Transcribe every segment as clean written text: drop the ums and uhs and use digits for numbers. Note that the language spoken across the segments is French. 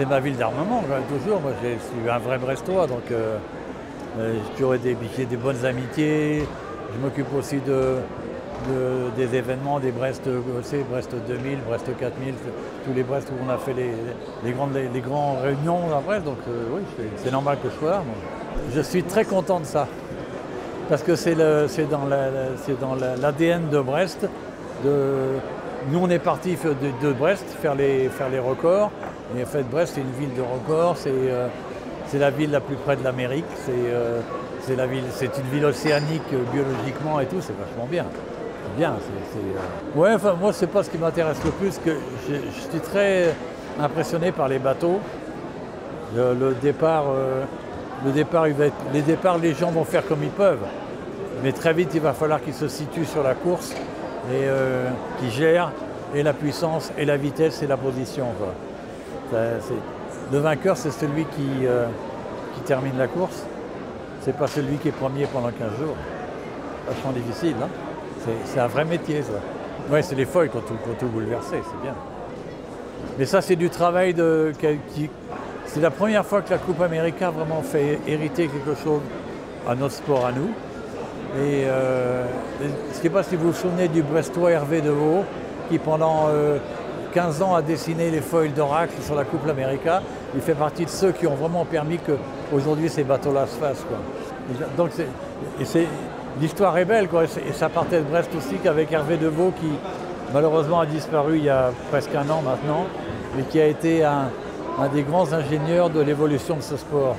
c'est ma ville d'armement, toujours. Moi, je suis un vrai Brestois, donc j'ai toujours j'ai des bonnes amitiés. Je m'occupe aussi des événements, des Brest, Brest 2000, Brest 4000, tous les Brest où on a fait les grandes réunions à Brest. Donc oui, c'est normal que je sois là. Moi. Je suis très content de ça, parce que c'est dans l'ADN de Brest. Nous, on est parti de Brest faire les records. Et en fait, Brest, c'est une ville de records. C'est la ville la plus près de l'Amérique. C'est une ville océanique biologiquement et tout. C'est vachement bien. C'est bien. Ouais, enfin, moi, c'est pas ce qui m'intéresse le plus. Que je suis très impressionné par les bateaux. Le départ, les gens vont faire comme ils peuvent. Mais très vite, il va falloir qu'ils se situent sur la course et qu'ils gèrent et la puissance et la vitesse et la position, quoi. Le vainqueur, c'est celui qui termine la course. C'est pas celui qui est premier pendant 15 jours. Vachement difficile, hein. C'est un vrai métier, ça. Ouais, c'est les foils qui ont tout bouleversé, c'est bien. Mais ça, c'est du travail c'est la première fois que la Coupe América a vraiment fait hériter quelque chose à notre sport, à nous. Et je ne sais pas si vous vous souvenez du Brestois Hervé Deveau, qui pendant 15 ans a dessiné les foils d'Oracle sur la Coupe América. Il fait partie de ceux qui ont vraiment permis qu'aujourd'hui ces bateaux-là se fassent, quoi. Donc l'histoire est belle, quoi. Et ça partait de Brest aussi, qu'avec Hervé Deveau, qui malheureusement a disparu il y a presque un an maintenant, mais qui a été un des grands ingénieurs de l'évolution de ce sport.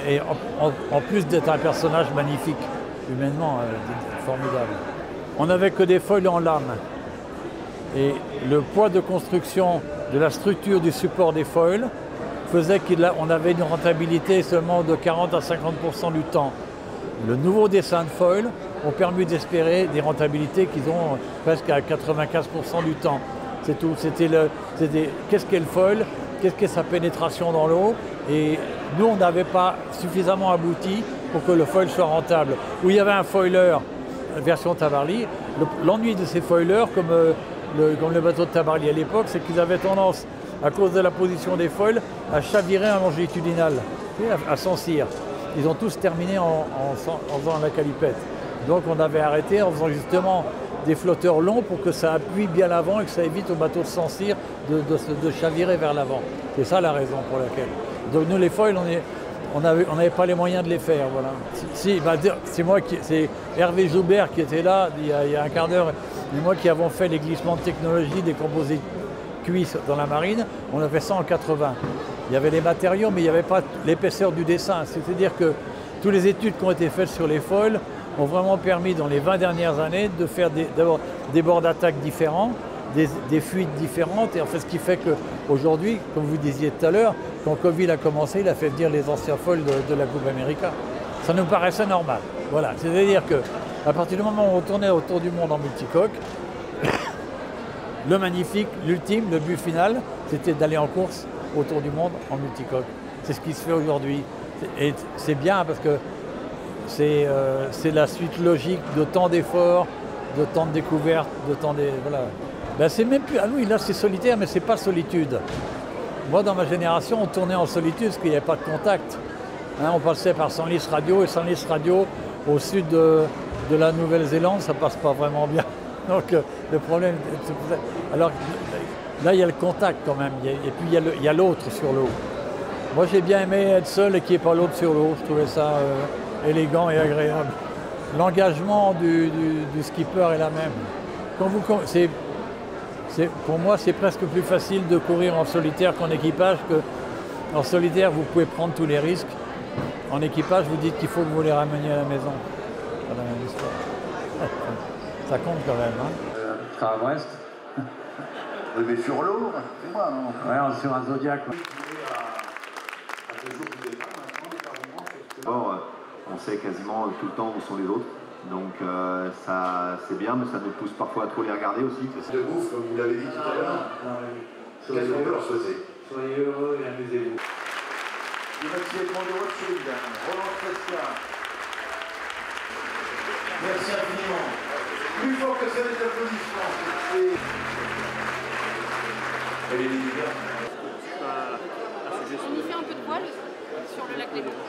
Et en plus d'être un personnage magnifique, humainement, formidable. On n'avait que des foils en lame. Et le poids de construction de la structure du support des foils faisait qu'on avait une rentabilité seulement de 40 à 50% du temps. Le nouveau dessin de foil ont permis d'espérer des rentabilités qu'ils ont presque à 95% du temps. C'est tout. Qu'est-ce qu'est le foil? Qu'est-ce qu'est sa pénétration dans l'eau? Et nous, on n'avait pas suffisamment abouti pour que le foil soit rentable. Où il y avait un foiler version Tabarly, l'ennui de ces foilers, comme le bateau de Tabarly à l'époque, c'est qu'ils avaient tendance, à cause de la position des foils, à chavirer en longitudinal, à s'encir. Ils ont tous terminé en faisant la calipette. Donc on avait arrêté en faisant justement des flotteurs longs pour que ça appuie bien l'avant et que ça évite au bateau de s'encir de chavirer vers l'avant. C'est ça la raison pour laquelle. Donc nous les foils, on n'avait pas les moyens de les faire, voilà. C'est Hervé Joubert qui était là il y a un quart d'heure, et moi qui avons fait les glissements de technologie des composés cuisses dans la marine. On a fait ça en 80. Il y avait les matériaux, mais il n'y avait pas l'épaisseur du dessin. C'est-à-dire que toutes les études qui ont été faites sur les foils ont vraiment permis dans les 20 dernières années de faire d'abord des bords d'attaque différents, des fuites différentes. Et en fait, ce qui fait qu'aujourd'hui, comme vous disiez tout à l'heure, quand Covid a commencé, il a fait venir les anciens foils de la Coupe América. Ça nous paraissait normal. Voilà. C'est-à-dire qu'à partir du moment où on tournait autour du monde en multicoque, le magnifique, l'ultime, le but final, c'était d'aller en course autour du monde en multicoque. C'est ce qui se fait aujourd'hui. Et c'est bien parce que c'est la suite logique de tant d'efforts, de tant de découvertes, de tant de... Voilà. Ben c'est même plus... Ah oui, là c'est solitaire, mais c'est pas solitude. Moi, dans ma génération, on tournait en solitude parce qu'il n'y avait pas de contact. Hein, on passait par Senlis Radio, et Senlis Radio, au sud de la Nouvelle-Zélande, ça passe pas vraiment bien. Donc le problème... Alors là, il y a le contact quand même, et puis il y a l'autre sur l'eau. Moi, j'ai bien aimé être seul et qu'il n'y ait pas l'autre sur l'eau. Je trouvais ça élégant et agréable. L'engagement du skipper est la même. Pour moi, c'est presque plus facile de courir en solitaire qu'en équipage. En solitaire, vous pouvez prendre tous les risques. En équipage, vous dites qu'il faut que vous les rameniez à la maison. C'est la même histoire. Ça compte quand même. Hein. À Brest. Oui, mais sur l'eau, c'est moi, non? Ouais, sur un Zodiac. Ouais. D'abord, on sait quasiment tout le temps où sont les autres. Donc ça c'est bien, mais ça nous pousse parfois à trop les regarder aussi. De bouffe, comme vous l'avez dit tout à l'heure. Qu'est-ce qu'on peut leur souhaiter? Soyez heureux et amusez-vous. Merci Edmond de Rothschild, Roland Tresca. Merci infiniment. Plus fort que ça, les applaudissements. Et les leaders. voile sur le lac Léman.